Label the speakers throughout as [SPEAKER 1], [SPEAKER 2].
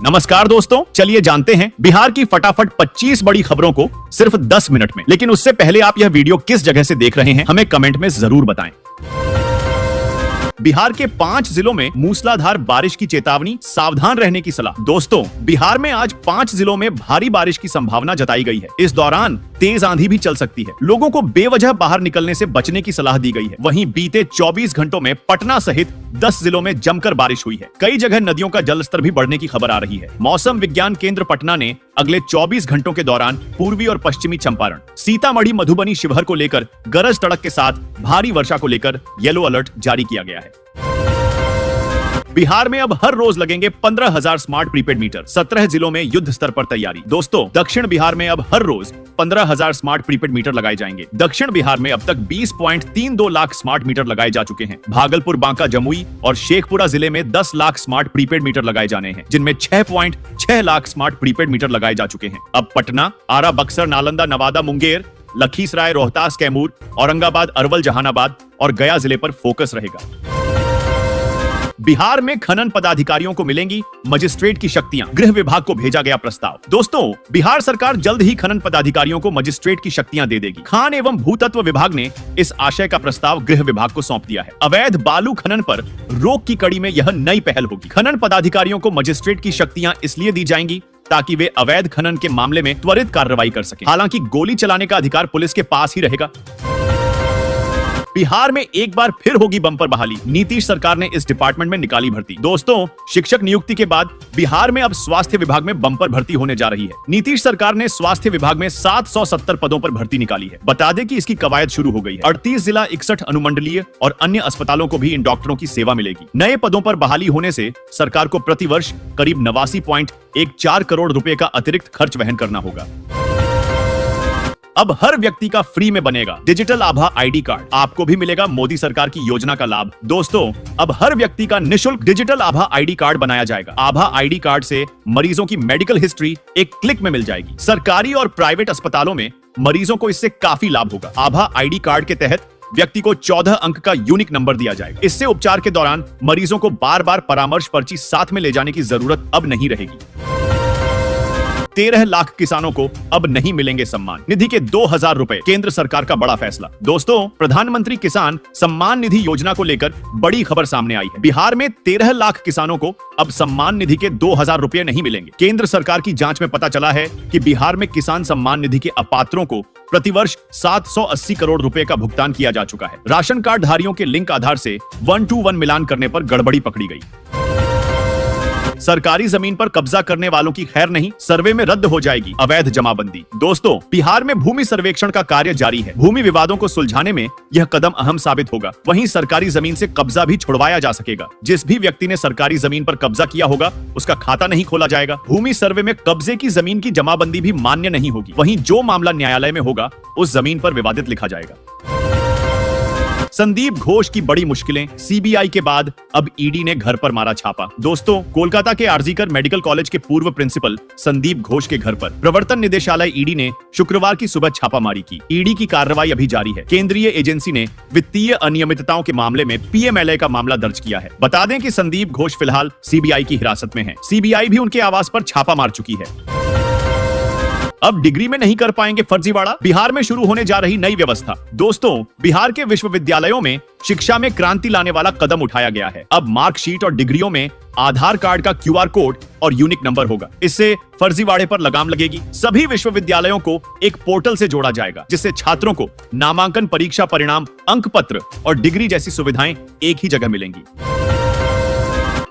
[SPEAKER 1] नमस्कार दोस्तों, चलिए जानते हैं बिहार की फटाफट 25 बड़ी खबरों को सिर्फ 10 मिनट में। लेकिन उससे पहले आप यह वीडियो किस जगह से देख रहे हैं हमें कमेंट में जरूर बताएं। बिहार के 5 जिलों में मूसलाधार बारिश की चेतावनी, सावधान रहने की सलाह। दोस्तों, बिहार में आज 5 जिलों में भारी बारिश की संभावना जताई गई है। इस दौरान तेज आंधी भी चल सकती है। लोगों को बेवजह बाहर निकलने से बचने की सलाह दी गई है। वहीं बीते 24 घंटों में पटना सहित 10 जिलों में जमकर बारिश हुई है। कई जगह नदियों का जलस्तर भी बढ़ने की खबर आ रही है। मौसम विज्ञान केंद्र पटना ने अगले 24 घंटों के दौरान पूर्वी और पश्चिमी चंपारण, सीतामढ़ी, मधुबनी, शिवहर को लेकर गरज तड़क के साथ भारी वर्षा को लेकर येलो अलर्ट जारी किया गया है। बिहार में अब हर रोज लगेंगे 15,000 स्मार्ट प्रीपेड मीटर। 17 जिलों में युद्ध स्तर पर तैयारी। दोस्तों, दक्षिण बिहार में अब हर रोज 15,000 स्मार्ट प्रीपेड मीटर लगाए जाएंगे। दक्षिण बिहार में अब तक 20.32 लाख स्मार्ट मीटर लगाए जा चुके हैं। भागलपुर, बांका, जमुई और शेखपुरा जिले में 10 लाख स्मार्ट प्रीपेड मीटर लगाए जाने हैं, जिनमें 6.6 लाख स्मार्ट प्रीपेड मीटर लगाए जा चुके हैं। अब पटना, आरा, बक्सर, नालंदा, नवादा, मुंगेर, लखीसराय, रोहतास, कैमूर, औरंगाबाद, अरवल, जहानाबाद और गया जिले पर फोकस रहेगा। बिहार में खनन पदाधिकारियों को मिलेंगी मजिस्ट्रेट की शक्तियां, गृह विभाग को भेजा गया प्रस्ताव। दोस्तों, बिहार सरकार जल्द ही खनन पदाधिकारियों को मजिस्ट्रेट की शक्तियां दे देगी। खान एवं भूतत्व विभाग ने इस आशय का प्रस्ताव गृह विभाग को सौंप दिया है। अवैध बालू खनन पर रोक की कड़ी में यह नई पहल होगी। खनन पदाधिकारियों को मजिस्ट्रेट की शक्तियां इसलिए दी जाएंगी ताकि वे अवैध खनन के मामले में त्वरित कार्रवाई कर सकें। हालांकि गोली चलाने का अधिकार पुलिस के पास ही रहेगा। बिहार में एक बार फिर होगी बम्पर बहाली। नीतीश सरकार ने इस डिपार्टमेंट में निकाली भर्ती। दोस्तों, शिक्षक नियुक्ति के बाद बिहार में अब स्वास्थ्य विभाग में बम्पर भर्ती होने जा रही है। नीतीश सरकार ने स्वास्थ्य विभाग में 770 पदों पर भर्ती निकाली है। बता दें कि इसकी कवायद शुरू हो गई है। 38 जिला, 61 अनुमंडलीय और अन्य अस्पतालों को भी इन डॉक्टरों की सेवा मिलेगी। नए पदों पर बहाली होने से सरकार को प्रतिवर्ष करीब 89.14 करोड़ रुपए का अतिरिक्त खर्च वहन करना होगा। अब हर व्यक्ति का फ्री में बनेगा डिजिटल आभा आईडी कार्ड। आपको भी मिलेगा मोदी सरकार की योजना का लाभ। दोस्तों, अब हर व्यक्ति का निशुल्क डिजिटल आभा आईडी कार्ड बनाया जाएगा। आभा आईडी कार्ड से मरीजों की मेडिकल हिस्ट्री एक क्लिक में मिल जाएगी। सरकारी और प्राइवेट अस्पतालों में मरीजों को इससे काफी लाभ होगा। आभा आईडी कार्ड के तहत व्यक्ति को 14 अंक का यूनिक नंबर दिया जाएगा। इससे उपचार के दौरान मरीजों को बार बार परामर्श पर्ची साथ में ले जाने की जरूरत अब नहीं रहेगी। 13 लाख किसानों को अब नहीं मिलेंगे सम्मान निधि के 2,000 रुपए। केंद्र सरकार का बड़ा फैसला। दोस्तों, प्रधानमंत्री किसान सम्मान निधि योजना को लेकर बड़ी खबर सामने आई है। बिहार में 13 लाख किसानों को अब सम्मान निधि के 2,000 रुपए नहीं मिलेंगे। केंद्र सरकार की जांच में पता चला है कि बिहार में किसान सम्मान निधि के अपात्रों को प्रतिवर्ष 780 करोड़ रुपए का भुगतान किया जा चुका है। राशन कार्ड धारियों के लिंक आधार से 1-to-1 मिलान करने पर गड़बड़ी पकड़ी गई। सरकारी जमीन पर कब्जा करने वालों की खैर नहीं, सर्वे में रद्द हो जाएगी अवैध जमाबंदी। दोस्तों, बिहार में भूमि सर्वेक्षण का कार्य जारी है। भूमि विवादों को सुलझाने में यह कदम अहम साबित होगा। वहीं सरकारी जमीन से कब्जा भी छुड़वाया जा सकेगा। जिस भी व्यक्ति ने सरकारी जमीन पर कब्जा किया होगा उसका खाता नहीं खोला जाएगा। भूमि सर्वे में कब्जे की जमीन की जमाबंदी भी मान्य नहीं होगी। वहीं जो मामला न्यायालय में होगा उस जमीन पर विवादित लिखा जाएगा। संदीप घोष की बड़ी मुश्किलें, सीबीआई के बाद अब ईडी ने घर पर मारा छापा। दोस्तों, कोलकाता के आरजीकर मेडिकल कॉलेज के पूर्व प्रिंसिपल संदीप घोष के घर पर प्रवर्तन निदेशालय ईडी ने शुक्रवार की सुबह छापामारी की। ईडी की कार्रवाई अभी जारी है। केंद्रीय एजेंसी ने वित्तीय अनियमितताओं के मामले में पीएमएलए का मामला दर्ज किया है। बता दें कि संदीप घोष फिलहाल सीबीआई की हिरासत में है। सीबीआई भी उनके आवास पर छापा मार चुकी है। अब डिग्री में नहीं कर पाएंगे फर्जीवाड़ा। बिहार में शुरू होने जा रही नई व्यवस्था। दोस्तों, बिहार के विश्वविद्यालयों में शिक्षा में क्रांति लाने वाला कदम उठाया गया है। अब मार्कशीट और डिग्रियों में आधार कार्ड का QR कोड और यूनिक नंबर होगा। इससे फर्जीवाड़े पर लगाम लगेगी। सभी विश्वविद्यालयों को एक पोर्टल से जोड़ा जाएगा, जिससे छात्रों को नामांकन, परीक्षा परिणाम, अंक पत्र और डिग्री जैसी सुविधाएं एक ही जगह मिलेंगी।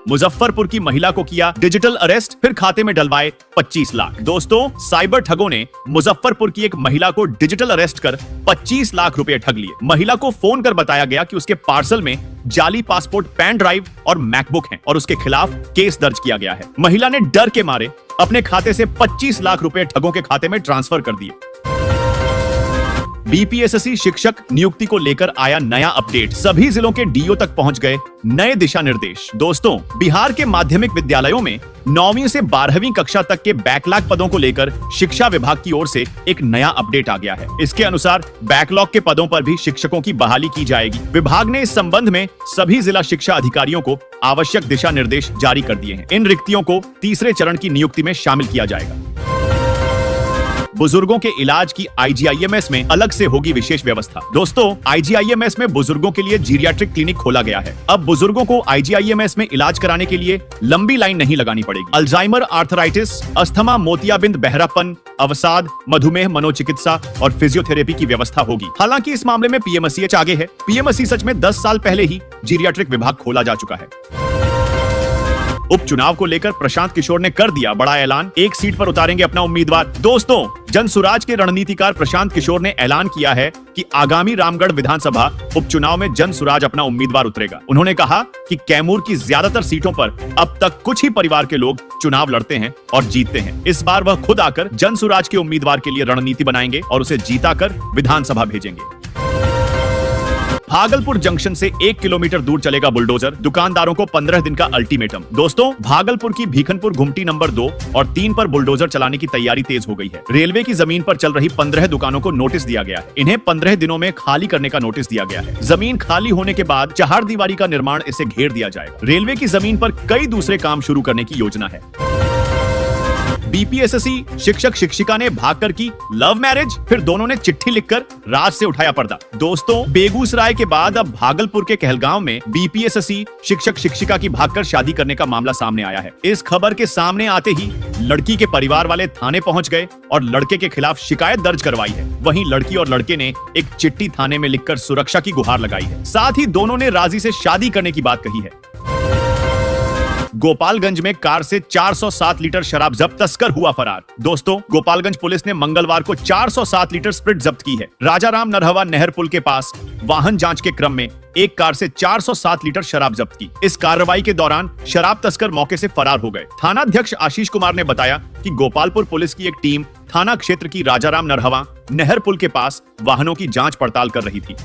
[SPEAKER 1] मुजफ्फरपुर की महिला को किया डिजिटल अरेस्ट, फिर खाते में डलवाए 25 लाख। दोस्तों, साइबर ठगों ने मुजफ्फरपुर की एक महिला को डिजिटल अरेस्ट कर 25 लाख रुपए ठग लिए। महिला को फोन कर बताया गया कि उसके पार्सल में जाली पासपोर्ट, पेन ड्राइव और मैकबुक हैं और उसके खिलाफ केस दर्ज किया गया है। महिला ने डर के मारे अपने खाते से 25 लाख रुपए ठगों के खाते में ट्रांसफर कर दिए। बीपीएससी शिक्षक नियुक्ति को लेकर आया नया अपडेट, सभी जिलों के डीओ तक पहुंच गए नए दिशा निर्देश। दोस्तों, बिहार के माध्यमिक विद्यालयों में 9वीं से 12वीं कक्षा तक के बैकलॉग पदों को लेकर शिक्षा विभाग की ओर से एक नया अपडेट आ गया है। इसके अनुसार बैकलॉग के पदों पर भी शिक्षकों की बहाली की जाएगी। विभाग ने इस संबंध में सभी जिला शिक्षा अधिकारियों को आवश्यक दिशा निर्देश जारी कर दिए हैं। इन रिक्तियों को तीसरे चरण की नियुक्ति में शामिल किया जाएगा। बुजुर्गों के इलाज की आईजीआईएमएस में अलग से होगी विशेष व्यवस्था। दोस्तों, आईजीआईएमएस में बुजुर्गों के लिए जीरियाट्रिक क्लिनिक खोला गया है। अब बुजुर्गों को आईजीआईएमएस में इलाज कराने के लिए लंबी लाइन नहीं लगानी पड़ेगी। अल्जाइमर, आर्थराइटिस, अस्थमा, मोतियाबिंद, बहरापन, अवसाद, मधुमेह, मनोचिकित्सा और फिजियोथेरेपी की व्यवस्था होगी। हालांकि इस मामले में पीएमसीएच आगे है। पीएमसी सच में 10 साल पहले ही जीरियाट्रिक विभाग खोला जा चुका है। उपचुनाव को लेकर प्रशांत किशोर ने कर दिया बड़ा ऐलान, एक सीट पर उतारेंगे अपना उम्मीदवार। दोस्तों, जनसुराज के रणनीतिकार प्रशांत किशोर ने ऐलान किया है कि आगामी रामगढ़ विधानसभा उपचुनाव में जनसुराज अपना उम्मीदवार उतरेगा। उन्होंने कहा कि कैमूर की ज्यादातर सीटों पर अब तक कुछ ही परिवार के लोग चुनाव लड़ते हैं और जीतते हैं। इस बार वह खुद आकर जनसुराज के उम्मीदवार के लिए रणनीति बनाएंगे और उसे जीताकर विधानसभा भेजेंगे। भागलपुर जंक्शन से 1 किलोमीटर दूर चलेगा बुलडोजर, दुकानदारों को 15 दिन का अल्टीमेटम। दोस्तों, भागलपुर की भीखनपुर घुमटी नंबर 2 और 3 पर बुलडोजर चलाने की तैयारी तेज हो गई है। रेलवे की जमीन पर चल रही 15 दुकानों को नोटिस दिया गया है। इन्हें 15 दिनों में खाली करने का नोटिस दिया गया है। जमीन खाली होने के बाद चहारदीवारी का निर्माण इसे घेर दिया जाएगा। रेलवे की जमीन पर कई दूसरे काम शुरू करने की योजना है। बीपीएससी शिक्षक शिक्षिका ने भागकर की लव मैरिज, फिर दोनों ने चिट्ठी लिखकर राज से उठाया पर्दा। दोस्तों, बेगूसराय के बाद अब भागलपुर के कहलगांव में बीपीएससी शिक्षक शिक्षिका की भागकर शादी करने का मामला सामने आया है। इस खबर के सामने आते ही लड़की के परिवार वाले थाने पहुंच गए और लड़के के खिलाफ शिकायत दर्ज करवाई है। वहीं लड़की और लड़के ने एक चिट्ठी थाने में लिखकर सुरक्षा की गुहार लगाई है। साथ ही दोनों ने राजी से शादी करने की बात कही है। गोपालगंज में कार से 407 लीटर शराब जब्त, तस्कर हुआ फरार। दोस्तों, गोपालगंज पुलिस ने मंगलवार को 407 लीटर स्प्रिट जब्त की है। राजाराम नरहवा नहर पुल के पास वाहन जांच के क्रम में एक कार से 407 लीटर शराब जब्त की। इस कार्रवाई के दौरान शराब तस्कर मौके से फरार हो गए। थानाध्यक्ष आशीष कुमार ने बताया कि गोपालपुर पुलिस की एक टीम थाना क्षेत्र की राजाराम नरहवा नहर पुल के पास वाहनों की जांच पड़ताल कर रही थी।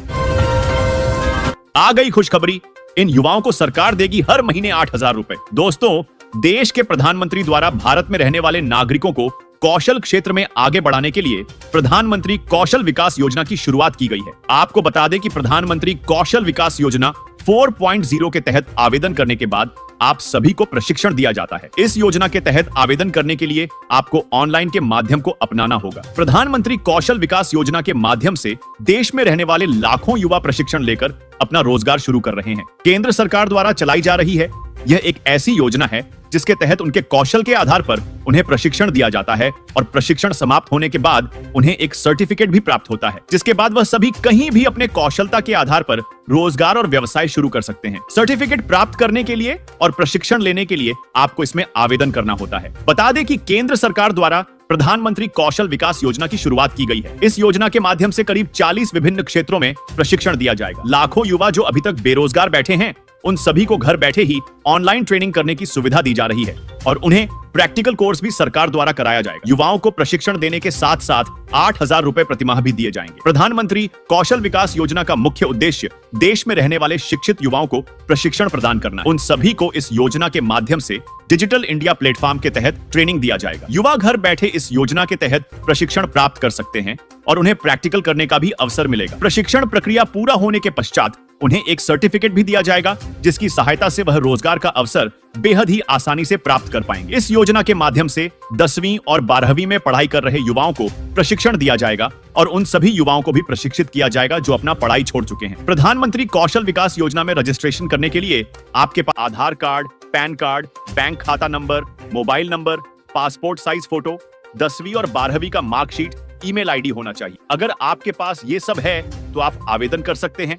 [SPEAKER 1] आ गई खुशखबरी, इन युवाओं को सरकार देगी हर महीने 8,000 रुपए। दोस्तों, देश के प्रधानमंत्री द्वारा भारत में रहने वाले नागरिकों को कौशल क्षेत्र में आगे बढ़ाने के लिए प्रधानमंत्री कौशल विकास योजना की शुरुआत की गई है। आपको बता दें कि प्रधानमंत्री कौशल विकास योजना 4.0 के तहत आवेदन करने के बाद आप सभी को प्रशिक्षण दिया जाता है। इस योजना के तहत आवेदन करने के लिए आपको ऑनलाइन के माध्यम को अपनाना होगा। प्रधानमंत्री कौशल विकास योजना के माध्यम से देश में रहने वाले लाखों युवा प्रशिक्षण लेकर अपना रोजगार शुरू कर रहे हैं। केंद्र सरकार द्वारा चलाई जा रही है यह एक ऐसी योजना है जिसके तहत उनके कौशल के आधार पर उन्हें प्रशिक्षण दिया जाता है और प्रशिक्षण समाप्त होने के बाद उन्हें एक सर्टिफिकेट भी प्राप्त होता है, जिसके बाद वह सभी कहीं भी अपने कौशलता के आधार पर रोजगार और व्यवसाय शुरू कर सकते हैं। सर्टिफिकेट प्राप्त करने के लिए और प्रशिक्षण लेने के लिए आपको इसमें आवेदन करना होता है। बता दें कि केंद्र सरकार द्वारा प्रधानमंत्री कौशल विकास योजना की शुरुआत की गई है। इस योजना के माध्यम से करीब 40 विभिन्न क्षेत्रों में प्रशिक्षण दिया जाएगा। लाखों युवा जो अभी तक बेरोजगार बैठे हैं, उन सभी को घर बैठे ही ऑनलाइन ट्रेनिंग करने की सुविधा दी जा रही है और उन्हें प्रैक्टिकल कोर्स भी सरकार द्वारा कराया जाएगा। युवाओं को प्रशिक्षण देने के साथ साथ 8,000 रुपए प्रतिमाह भी दिए जाएंगे। प्रधानमंत्री कौशल विकास योजना का मुख्य उद्देश्य देश में रहने वाले शिक्षित युवाओं को प्रशिक्षण प्रदान करना। उन सभी को इस योजना के माध्यम से डिजिटल इंडिया प्लेटफॉर्म के तहत ट्रेनिंग दिया जाएगा। युवा घर बैठे इस योजना के तहत प्रशिक्षण प्राप्त कर सकते हैं और उन्हें प्रैक्टिकल करने का भी अवसर मिलेगा। प्रशिक्षण प्रक्रिया पूरा होने के पश्चात उन्हें एक सर्टिफिकेट भी दिया जाएगा, जिसकी सहायता से वह रोजगार का अवसर बेहद ही आसानी से प्राप्त कर पाएंगे। इस योजना के माध्यम से 10वीं और 12वीं में पढ़ाई कर रहे युवाओं को प्रशिक्षण दिया जाएगा और उन सभी युवाओं को भी प्रशिक्षित किया जाएगा जो अपना पढ़ाई छोड़ चुके हैं। प्रधानमंत्री कौशल विकास योजना में रजिस्ट्रेशन करने के लिए आपके पास आधार कार्ड, पैन कार्ड, बैंक खाता number, mobile number, passport size photo, 10वीं और 12वीं का मार्कशीट, ईमेल आईडी होना चाहिए। अगर आपके पास ये सब है तो आप आवेदन कर सकते हैं।